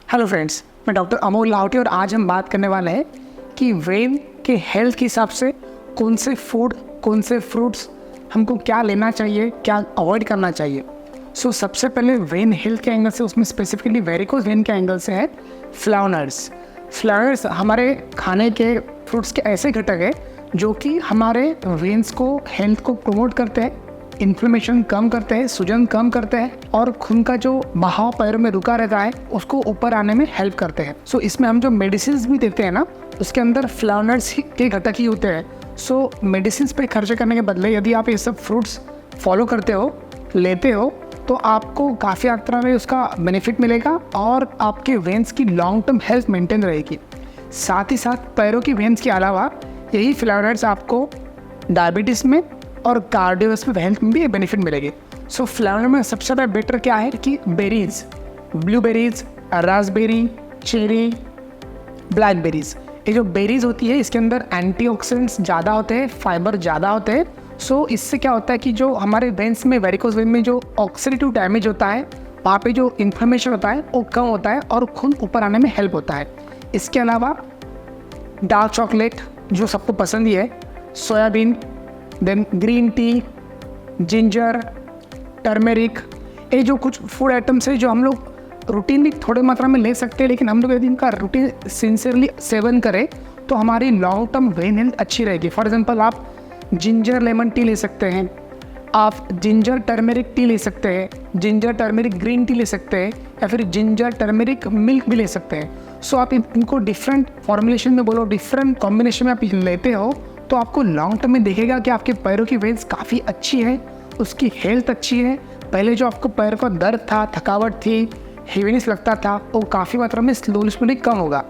Hello friends, मैं doctor Amol Lahoti और आज हम बात करने वाले हैं कि वेन के हेल्थ के हिसाब से कौन से फूड, कौन से फ्रूट्स हमको क्या लेना चाहिए, क्या अवॉइड करना चाहिए। सबसे पहले वेन हेल्थ के एंगल से, उसमें स्पेसिफिकली वेरिकोज वेन के एंगल से है फ्लावनट्स। फ्लावनट्स हमारे खाने के फ्रूट्स के ऐसे घटक है जो कि हमारे वेन्स को, हेल्थ को प्रमोट करते हैं, इन्फ्लेमेशन कम करते हैं, सूजन कम करते हैं और खून का जो बहाव पैरों में रुका रहता है उसको ऊपर आने में हेल्प करते हैं। इसमें हम जो मेडिसिन भी देते हैं ना, उसके अंदर फ्लावनट्स के घटक ही होते हैं। मेडिसिन पे खर्च करने के बदले यदि आप ये सब फ्रूट्स फॉलो करते हो, लेते हो, तो आपको काफ़ी मात्रा में उसका बेनिफिट मिलेगा और आपके वेन्स की लॉन्ग टर्म हेल्थ मेंटेन रहेगी। साथ ही साथ पैरों की वेन्स के अलावा यही फ्लावनट्स आपको डायबिटीज़ में और कार्डियोवास्कुलर हेल्थ में भी बेनिफिट मिलेगी। फ्लावर में सबसे ज़्यादा बेटर क्या है कि berries, blueberries, Raspberry, cherry, blackberries. ये जो बेरीज होती है इसके अंदर एंटीऑक्सीडेंट्स ज़्यादा होते हैं, फाइबर ज़्यादा होते हैं। इससे क्या होता है कि जो हमारे वेन्स में, वेरिकोज वेन में जो ऑक्सीडेटिव डैमेज होता है, वहाँ पे जो इन्फ्लेमेशन होता है वो कम होता है और खून ऊपर आने में हेल्प होता है। इसके अलावा डार्क चॉकलेट जो सबको पसंद ही है, soybean, then green tea, ginger, turmeric, ये जो कुछ फूड आइटम्स है जो हम लोग रूटीनली थोड़े मात्रा में ले सकते हैं, लेकिन हम लोग यदि इनका रूटीन सिंसियरली सेवन करें तो हमारी लॉन्ग टर्म वेन हेल्थ अच्छी रहेगी। फॉर एग्जांपल आप जिंजर लेमन टी ले सकते हैं, आप जिंजर टर्मेरिक टी ले सकते हैं, जिंजर टर्मेरिक ग्रीन टी ले सकते हैं, या फिर जिंजर टर्मेरिक मिल्क भी ले सकते हैं। आप इनको डिफरेंट फॉर्मुलेशन में बोलो, डिफरेंट कॉम्बिनेशन में आप लेते हो तो आपको लॉन्ग टर्म में दिखेगा कि आपके पैरों की वेन्स काफ़ी अच्छी है, उसकी हेल्थ अच्छी है। पहले जो आपको पैर का दर्द था, थकावट थी, हेवीनेस लगता था, वो काफ़ी मात्रा में स्लोली कम होगा।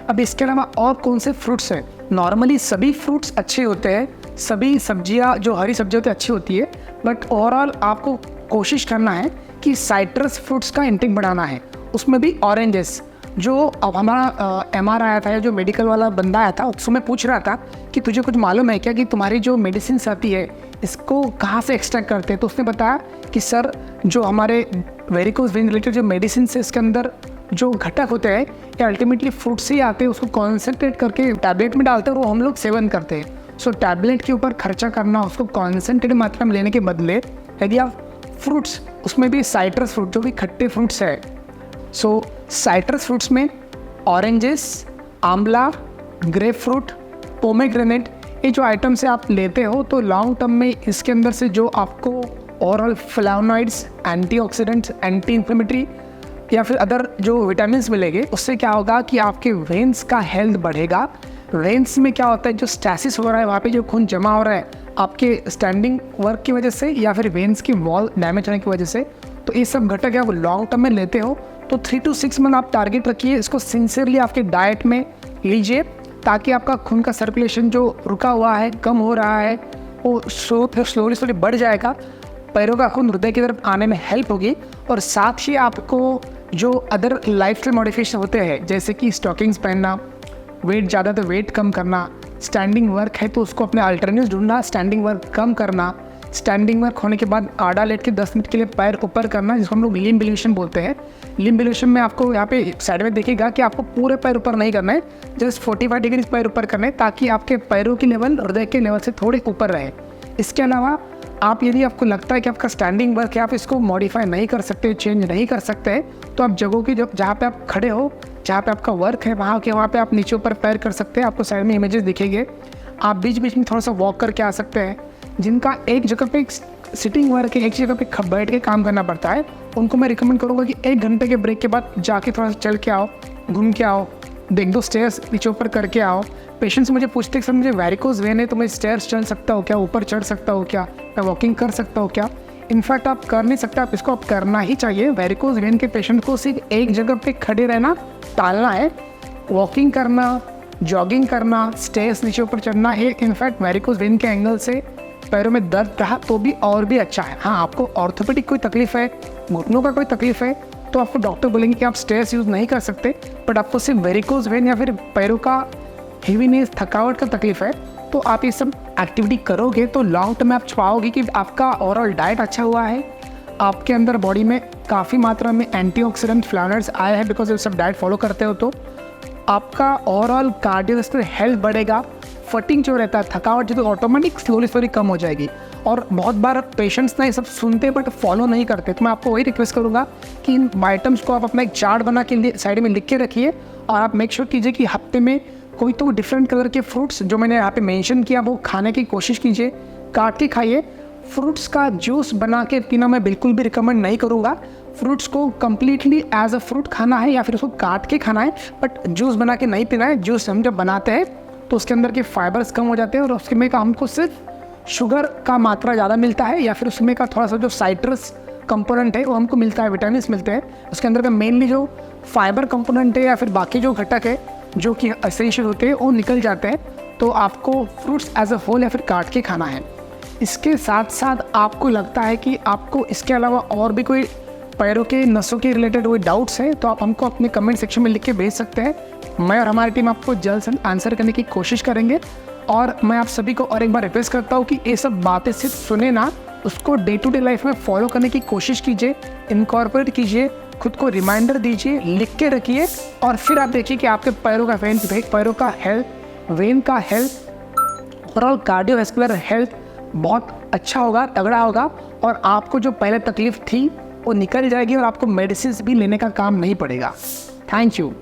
अब इसके अलावा और कौन से फ्रूट्स हैं? नॉर्मली सभी फ्रूट्स अच्छे होते हैं, सभी सब्जियां जो हरी सब्जियां होती है अच्छी होती है, बट ओवरऑल आपको कोशिश करना है कि साइट्रस फ्रूट्स का इंटेक बढ़ाना है। उसमें भी ऑरेंजेस, जो अब हमारा MR आया था या जो मेडिकल वाला बंदा आया था, उसको मैं पूछ रहा था कि तुझे कुछ मालूम है क्या कि तुम्हारी जो मेडिसिन आती है इसको कहाँ से एक्सट्रैक्ट करते हैं। तो उसने बताया कि सर, जो हमारे वेरिकोज वेन रिलेटेड जो मेडिसिन है इसके अंदर जो घटक होते हैं ये अल्टीमेटली फ्रूट से ही आते हैं, उसको कॉन्सेंट्रेट करके टैबलेट में डालते हैं और वो हम लोग सेवन करते हैं। टैबलेट के ऊपर खर्चा करना, उसको कॉन्सेंट्रेटेड मात्रा में लेने के बदले यदि आप फ्रूट्स, उसमें भी साइट्रस फ्रूट जो भी खट्टे फ्रूट्स है, साइट्रस फ्रूट्स में ऑरेंजेस, आंवला, ग्रेप फ्रूट, पोमेग्रेनेट, ये जो आइटम्स है आप लेते हो तो लॉन्ग टर्म में इसके अंदर से जो आपको ओवरऑल फ्लावोनॉइड्स, एंटीऑक्सीडेंट्स, एंटी इन्फ्लेमेटरी या फिर अदर जो विटामिन मिलेंगे, उससे क्या होगा कि आपके वेन्स का हेल्थ बढ़ेगा। वेन्स में क्या होता है, जो स्टैसिस हो रहा है, वहाँ पे जो खून जमा हो रहा है आपके स्टैंडिंग वर्क की वजह से या फिर वेन्स की वॉल डैमेज होने की वजह से, तो ये सब घटक है वो लॉन्ग टर्म में लेते हो तो 3 to 6 मंथ आप टारगेट रखिए, इसको सिंसियरली आपके डाइट में लीजिए ताकि आपका खून का सर्कुलेशन जो रुका हुआ है, कम हो रहा है, वो स्लोली बढ़ जाएगा। पैरों का खून हृदय की तरफ आने में हेल्प होगी और साथ ही आपको जो अदर लाइफस्टाइल मॉडिफिकेशन होते हैं, जैसे कि स्टॉकिंग्स पहनना, वेट ज़्यादा तो वेट कम करना, स्टैंडिंग वर्क है तो उसको अपने अल्टरनेटिव ढूंढना, स्टैंडिंग वर्क कम करना, स्टैंडिंग वर्क होने के बाद आड़ा लेट के 10 मिनट के लिए पैर ऊपर करना, जिसको हम लोग लिम्ब इल्यूशन बोलते हैं। लिम्ब इल्यूशन में आपको यहाँ पे साइड में देखिएगा कि आपको पूरे पैर ऊपर नहीं करना है, जस्ट 45 डिग्री पैर ऊपर करना है ताकि आपके पैरों की लेवल हृदय के लेवल से थोड़े ऊपर रहे। इसके अलावा आप, यदि आपको लगता है कि आपका स्टैंडिंग वर्क है, आप इसको मॉडिफाई नहीं कर सकते, चेंज नहीं कर सकते, तो आप जगहों की जहाँ पे आप खड़े हो, जहाँ पे आपका वर्क है, वहाँ पे आप नीचे ऊपर पैर कर सकते हैं। आपको साइड में इमेजेस दिखेंगे, आप बीच बीच में थोड़ा सा वॉक करके आ सकते हैं। जिनका एक जगह पे सिटिंग वर्क है, एक जगह पे बैठ के काम करना पड़ता है, उनको मैं रिकमेंड करूँगा कि 1 घंटे के ब्रेक के बाद जाके थोड़ा सा चल के आओ, घूम के आओ, 1-2 स्टेयर्स नीचे ऊपर करके आओ। पेशेंट्स मुझे पूछते हैं सर मुझे वेरिकोज वेन है तो मैं स्टेयर्स चल सकता हूँ क्या, ऊपर चढ़ सकता हूँ क्या, मैं वॉकिंग कर सकता हूँ क्या? इनफैक्ट आप कर नहीं सकते, आप इसको आप करना ही चाहिए। वेरिकोज वेन के पेशेंट को सिर्फ एक जगह पे खड़े रहना टालना है, वॉकिंग करना, जॉगिंग करना, स्टेयर्स नीचे ऊपर चढ़ना है। इनफैक्ट वेरिकोज वेन के एंगल से पैरों में दर्द रहा तो भी और भी अच्छा है। हाँ, आपको ऑर्थोपेडिक कोई तकलीफ है, घुटनों का कोई तकलीफ है, तो आपको डॉक्टर बोलेंगे कि आप स्टेयर्स यूज़ नहीं कर सकते, बट आपको सिर्फ वेरिकोज वेन या फिर पैरों का हेवीनेस, थकावट का तकलीफ है, तो आप ये सब एक्टिविटी करोगे तो लॉन्ग टर्म में आप पाओगे कि आपका ओवरऑल डाइट अच्छा हुआ है, आपके अंदर बॉडी में काफ़ी मात्रा में एंटीऑक्सीडेंट फ्लावर्स आए हैं, बिकॉज सब डाइट फॉलो करते हो तो आपका ओवरऑल कार्डियोवैस्कुलर हेल्थ बढ़ेगा। फटिंग जो रहता है, थकावट जो, तो ऑटोमेटिक स्लोली कम हो जाएगी। और बहुत बार पेशेंट्स ना ये सब सुनते बट फॉलो नहीं करते, तो मैं आपको वही रिक्वेस्ट करूँगा कि इन आइटम्स को आप अपना एक चार्ट बना के साइड में लिख के रखिए, और आप मेक श्योर कीजिए कि हफ्ते में कोई तो डिफरेंट कलर के फ्रूट्स जो मैंने यहाँ पे मेंशन किया वो खाने की कोशिश कीजिए, काट के खाइए। फ्रूट्स का जूस बना के पीना मैं बिल्कुल भी रिकमेंड नहीं करूँगा। फ्रूट्स को कम्प्लीटली एज अ फ्रूट खाना है या फिर उसको काट के खाना है, बट जूस बना के नहीं पीना है। जूस हम जब बनाते हैं तो उसके अंदर के फाइबर्स कम हो जाते हैं और उसमें का हमको सिर्फ शुगर का मात्रा ज़्यादा मिलता है, या फिर उसमें का थोड़ा सा जो साइट्रस कंपोनेंट है वो हमको मिलता है, विटामिन मिलते हैं। उसके अंदर का मेनली जो फाइबर कंपोनेंट है या फिर बाकी जो घटक है जो कि एसेंशियल होते हैं वो निकल जाते हैं। तो आपको फ्रूट्स एज अ होल या फिर काट के खाना है। इसके साथ साथ आपको लगता है कि आपको इसके अलावा और भी कोई पैरों के नसों के रिलेटेड कोई डाउट्स है तो आप हमको अपने कमेंट सेक्शन में लिख के भेज सकते हैं। मैं और हमारी टीम आपको जल्द से आंसर करने की कोशिश करेंगे। और मैं आप सभी को और एक बार रिक्वेस्ट करता हूँ कि ये सब बातें सिर्फ सुने ना, उसको डे टू डे लाइफ में फॉलो करने की कोशिश कीजिए, इनकॉर्पोरेट कीजिए, खुद को रिमाइंडर दीजिए, लिख के रखिए, और फिर आप देखिए कि आपके पैरों का हेल्थ, वेन का हेल्थ, ओवरऑल कार्डियोवैस्कुलर हेल्थ बहुत अच्छा होगा, तगड़ा होगा, और आपको जो पहले तकलीफ थी वो निकल जाएगी और आपको मेडिसिन भी लेने का काम नहीं पड़ेगा। Thank you.